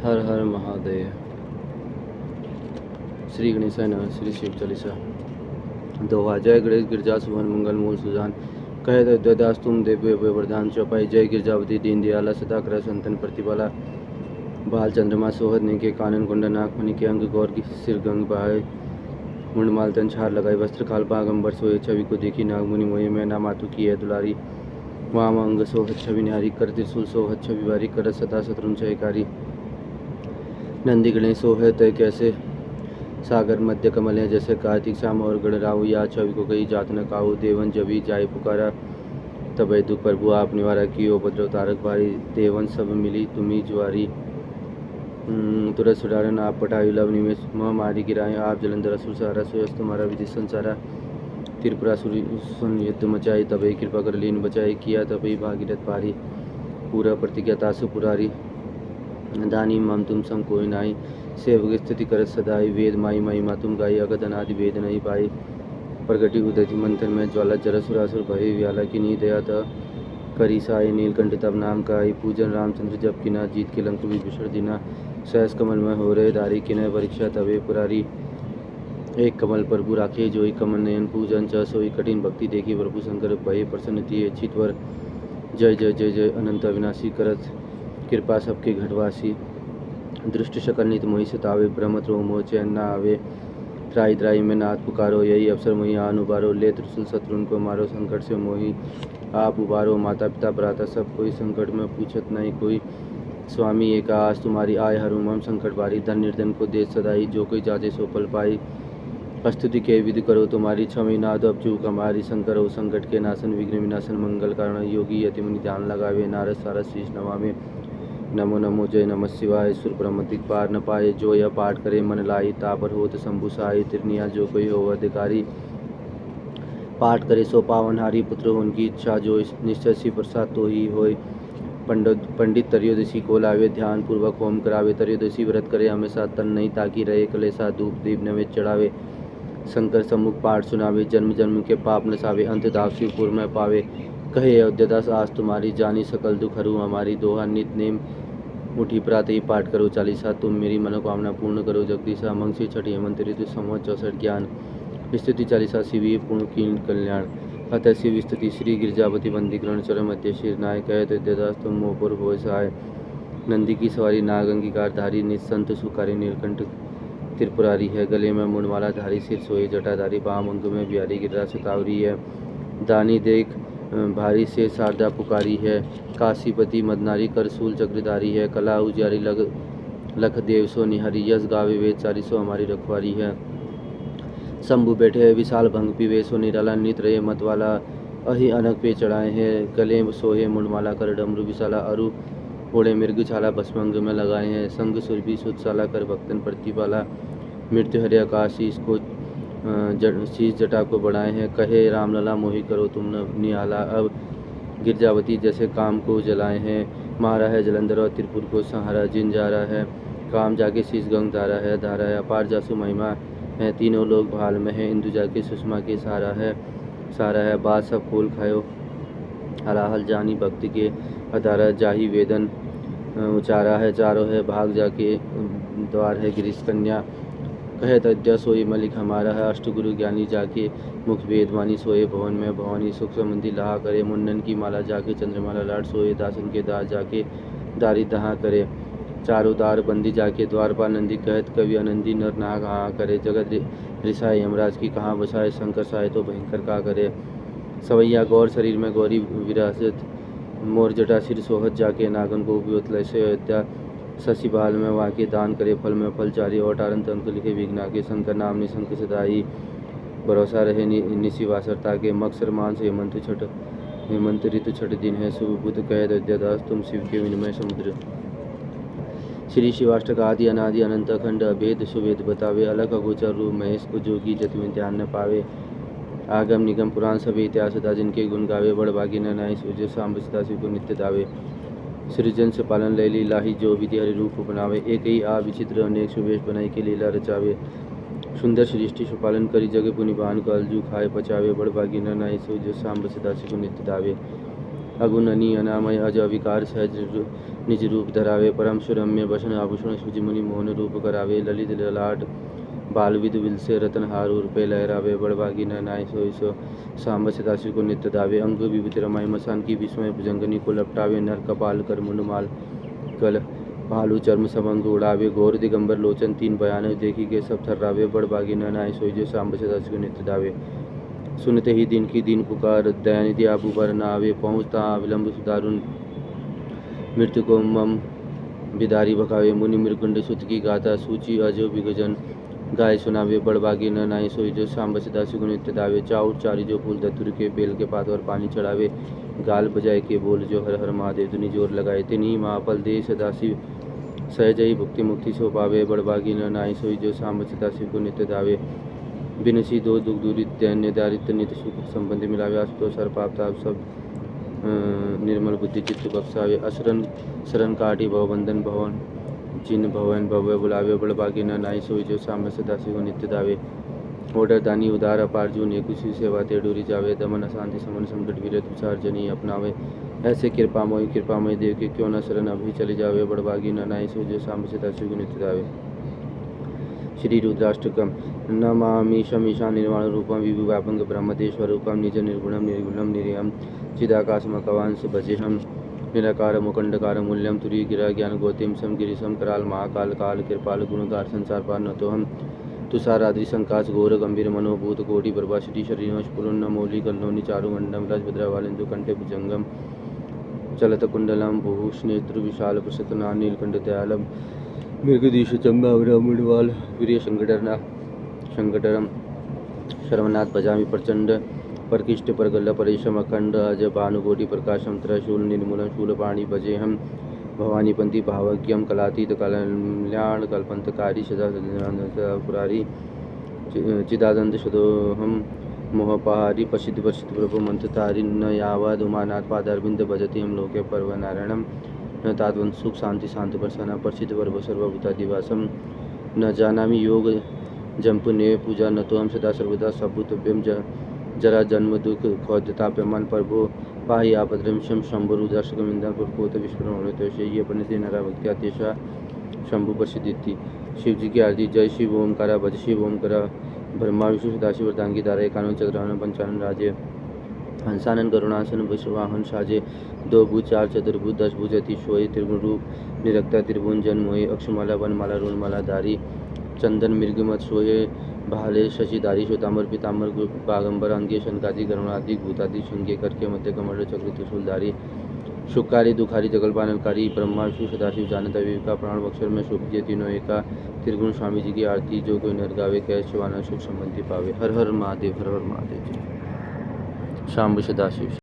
हर हर महादेव। श्री गणेशाय नमः। श्री शिव चालीसा। दोहा। जय गणेश गिरजा सुभन मंगल मूल सुजान, कहे दयादास तुम देव्य वरदान चौपाई। जय गिरजावती दीन दयाला, सदा कर संतन प्रतिपाला। बाल चंद्रमा सोहद ने के कानन कुंडा, नाक मणि के अंग गौर की सिर गंग बहाए। मुंडमाल तन छार लगाई, वस्त्र काल पागंबर सोए। छवि को देखी नागमुनि मोहि, मैना मातु की है दुलारी। वाम अंग सोहत छवि निहारी, कर त्रिशूल सोहत छवि बारी। कर सदा शत्रुन जयकारी। नंदी गणेश सोहे तय कैसे, सागर मध्य कमल है जैसे। कार्तिक श्याम और गणराव, या छवि को कही जात न काऊ। देवन जबी जाय पुकारा, तब दुख प्रभु आप निवारा। की उपद्रव तारक भारी, देवन सब मिली तुम्ही जुआरी। तुरंत सुधारन आप पटायु लव निमेश, मह मारी गिराए आप जलंधर। असुर सहारा सोयस तुम्हारा विधि संसारा। त्रिपुरासुर सुन युद्ध मचाई, तबई कृपा कर लीन बचाई। किया तबई भागीरथ पारी, पूरा प्रतिज्ञा तासु पुरारी। दानी मम तुम सम कोई नाई, सेवक स्थिति करत सदाई। वेद माई महिमा तुम गाई, अगत अनादि वेद नहीं पाई। प्रगति उदति मंथन में ज्वाला, जर सुरासुर भय व्याला। की नी दया त करी साई, नीलकंठ तब नाम काई। पूजन रामचंद्र जप किना, जीत के लंक विभीषण दीना। सहस कमल में हो रहे दारी, किनय परीक्षा तबे पुरारी। एक कमल प्रभु राखे जोई, कमल नयन पूजन च सोई। कठिन भक्ति देखी प्रभु शंकर, भय प्रसन्न दिए चितवर। जय जय जय जय अनंत अविनाशी, करत कृपा सबके घटवासी। दृष्ट शकल नित मोहि सतावे, भ्रमत रोह मोह चैन न आवे। त्राई त्राई में नाथ पुकारो, यही अवसर मोहि आन उबारो। ले त्रिशूल शत्रुन को मारो, संकट से मोहि आप उबारो। माता पिता भ्राता सब कोई, संकट में पूछत नहीं कोई। स्वामी एक आस तुम्हारी, आय हरु मम संकट बारी। धन निर्धन को दे सदाई, जो कोई जाते सो फल पाई। स्तुति के विधि करो तुम्हारी, क्षमी नाद अब चूक हमारी। शंकर हो संकट के नाशन, विघ्न विनाशन मंगल कारण। योगी यति मुनि ध्यान लगावे, नारद सारद शीश नवावे। नमो नमो जय नमः शिवाय, सुर ब्रह्म दिक्पार न पाए। जो यह पाठ करे मन लाई, तापर होत शंभु साई। तिरनिया जो कोई हो अधिकारी, पाठ करे सो पावन हारी। पुत्र हो उनकी इच्छा, जो निश्चय सी प्रसाद तो ही होय। पंडित त्रयोदशी को लावे, ध्यान पूर्वक होम करावे। त्रयोदशी व्रत करे हमेशा, तन नहीं ताकि रहे कलेसा। धूप दीप नैवेद्य चढ़ावे, शंकर सम्मुख पाठ सुनावे। जन्म जन्म के पाप नसावे, अंत दाव शिवपुर में पावे। कहे अयोध्यादास आस तुम्हारी, जानी सकल दुख हरू हमारी। दोहा। नित नेम उठी प्रातः ही पाठ करो चालीसा, तुम मेरी मनोकामना पूर्ण करो जगदीशा। मंगसी छठी हेमंत ऋतु, संवत 64 ज्ञान। स्तुति चालीसा शिवी पूर्ण कीन कल्याण। अतः शिव स्तुति श्री गिरजावती बंदीकरण, चरण मध्य शीर नाय। कहे अयोध्यादास तुम मोहपुर हो सहाय। नंदी की सवारी नाग अंगीकार धारी, निस्संत सुखारी। नीलकंठ त्रिपुरारी है, गले में मुंडमाला धारी। सिर सोए जटाधारी, बाम अंग में बिहारी। गिरिराज सतावरी है, दानी देख भारी से शारदा पुकारी है। काशीपति मदनारी, करसूल चक्रधारी है। कला उजियारी लख देव सो निहारी। यश गावे वेद चारी, सो हमारी रखवारी है। शंभु बैठे है विशाल भंग पीवे, सो निराला। नित रहे मत वाला, अहि अनक पे चढ़ाए हैं। गले सोहे मुंडमाला, कर डमरू विशाला। अरु ओढ़े मृग छाला, भस्म अंग में लगाए हैं। संग सुरभि सुतशाला, कर भक्तन प्रतिपाला। मृत्यु हरे आकाश, इसको शीश जटा को बढ़ाए हैं। कहे रामलला मोहि करो तुम निहाला। अब गिरजावती जैसे काम को जलाए हैं। मारा है जलंधर और त्रिपुर को सहारा। जिन जा रहा है काम जाके शीश गंग धारा है। धारा है अपार जासु महिमा है, तीनों लोग भाल में है। इंदु जाके सुषमा के सहारा है। बात सब खोल खायो हलाहल, जानी भक्ति के अधारा। जाही वेदन उचारा है, चारों है भाग जाके द्वार है। गिरीश कन्या कहे तद्या, सोई मलिक हमारा है। अष्टगुरु ज्ञानी जाके मुख वेदवानी। सोए भवन में भवानी, सुख समृद्धि लहा करे। मुंडन की माला जाके चंद्रमाला लाट। सोए दासन के दार जाके दारी दहा करे। चारों दार बंदी जाके द्वारपाल। नंदी कहत कवि आनंदी, नर नाग हाँ करे। जगत रिसाए यमराज की, कहाँ बसाए। शंकर साए तो भयंकर का करे। सवैया गौर शरीर में गौरी विरासत। मोर जटा सिर सोहत जाके, नागन को उपयोत से अयोध्या। शशि बाल में वाके, दान करे फल में फल चारी। और टारंत अंक लिखे विघ्ना के, शंकर नाम निशंक सदाई। भरोसा रहे निशि वासरता के। मक्सर मांस हेमंत ऋतु छठ दिन है। शुभ बुध कहे अयोध्यादास, तुम शिव के विनिमय समुद्र। श्री शिवाष्टक आदि अनादि अनंत अखंड, अभेद सुवेद बतावे। अलग अगोचर रूप महेश को, जोगी जति में ध्यान न पावे। आगम निगम पुराण सभी इतिहास दा, जिनके गुण गावे। बड़ भागी न नाई, सूर्य सांब सदा शिव को नित्य दावे। सृजन से पालन लय लीलाही, जो विधि हरि रूप बनावे। एक ही आ विचित्र अनेक सुवेश बनाई के, लीला रचावे। सुंदर सृष्टि सुपालन करी, जग पुनि भान। कलजु खाए पचावे। बड़ भागी न नाई, सूर्य सांब सदा शिव को नित्य दावे। अगुणनी अनामय अज अविकार सहज निज रूप धरावे। परम सुरम्य बसन आभूषण सूझ मुनि मोहन रूप करावे। ललित ललाट बाल विद विलसे रतनहार रूपे लहरावे। बड़भागी न नाय सोई सो सांब सदाशिव को नित्य दावे। अंग विभूति रमाई मसान की विस्मय भुजंगनी को लपटावे। नर कपाल कर मुंडमाल कल भालू चर्म समंग उड़ावे। घोर दिगंबर लोचन तीन बयान देखी के सब थर्रावे। बड़भागी न नाय सोई जो सांब सदाशिव को नित्य दावे। सुनते ही दिन की दिन पुकार दयानिधि आप उबर न आवे। पहुँचता विलंब सुदारुण मृत्यु को मम बिदारी भगावे। मुनि मृकुंड सुत की गाथा सूची अजो विगजन गाय सुनावे। बड़भागी न नाई सोई जो सांब सदाशिव को नित्य दावे। चाउर चारी जो फूल धतुर के बेल के पात और पानी चढ़ावे। गाल बजाए के बोल जो हर हर महादेव दुनि जोर लगाए। तिन्ही महाफल दे सदाशिव सहज ही भुक्ति मुक्ति सो पावे। बड़भागी न नाई सोई जो सांब सदाशिव को नित्य दावे। बिनसी दो दुख दूरी दैन्य दारिद्र नित्य सुख संबंधी मिलावे। आशुतोष हर पाप ताप सब निर्मल बुद्धि चित्त बख्शावे। असरन शरण काटी भवबंधन भवन जिन भवन भव्य बुलावे। बड़भागी न नाई सोई जो सांब सदाशिव को नित्य दावे। ओडर दानी उदार अपार जून एक उसी सेवा ते डोरी जावे। दमन अशांति समन संकट वीरत विचार जनी अपनावे। ऐसे कृपामय देव के क्यों न शरण अभी चले जावे। बड़भागी न नाई सोई जो सांब सदाशिव को नित्य दावे। श्री रुद्राष्टकम नमामि शमीशा निर्वाण रूपम विभु व्यापंग ब्रह्मदेश्वर रूपम निज निर्गुणम निर्गुणम निरयम चिदाकाशमकवांश भजेहम निराकार मुकंडकार मूल्यम तुरी गिरा ज्ञान गौतम सम गिरीशम कराल महाकाल काल कृपाल गुणकार संसार पार न तो हम तुषाराद्रि संकाश घोर गंभीर मनोभूत कोटि प्रभा श्री शरीरोश पुरुन्न मौली कल्लोनि चारु मंडम राजभद्रवालिंदु कंठे भुजंगम चलत कुंडलम भूष नेत्र विशाल प्रसतना नीलकंठ दयालम मृगदीश चंबावरा मुंडवाल वीर्य संकटरम शर्वनाथ भजामि प्रचंड परकिष्ट परगल्ल परेशम अखंड अज भानुकोटि प्रकाशम त्रशूल निर्मूलन शूलपाणि भजेहम भवानीपंथी भावज्ञम कलातीत कल्याण कल्पंतकारी सदा पुरारी चिदानंद सदोहम मोहपहारी प्रसिद्ध प्रभु मंत्रधारी न यावद उमानाथ पादारविंद भजति हम लोके पर्व नारायणम न तात्वंत सुख शांति शांति प्रसन्न प्रसिद्ध पर्व सर्वभूतादिवासम न जानामि योग जंप ने पूजा न तो हम सदा सर्वदा सबूतभ्यम जरा जन्म दुख खौद्यताप्यमान प्रभु पाहि आपद्रम शम शंभु रुद्राष्टकम इंद्र पुरकोत विस्फुरण होने तो ये अपने से नरा भक्ति अत्यशा शंभु प्रसिद्धि। शिव जी की आरती। जय शिव ओमकारा भज शिव ओमकारा ब्रह्मा विष्णु सदाशिव वरदांगी दारे कानून चक्रानन पंचानन राजे हंसानन करुणासन विश्ववाहन साजे। दो भुज चार चतुर्भुज दस भुज अति सोए त्रिगुण रूप निरक्ता त्रिभुवन जन्मोय अक्षमाला वनमाला रोलमाला धारी चंदन मृगमत सोए भाले शशिधारी श्वेतांबर पीतांबर बागंबर अंगे शनकादि गरुणादि भूतादि शंगे करके मध्य कमल चक्र त्रिशूलधारी शुकारी दुखारी जगलपाननकारी ब्रह्मा विष्णु सदाशिव जानता विवेका प्राण अक्षर में शोभित तीनों एका त्रिगुण स्वामी जी की आरती जो कोई नर गावे कैश शिवाना सुख संबंधी पावे। हर हर महादेव जी। शांब सदाशिव।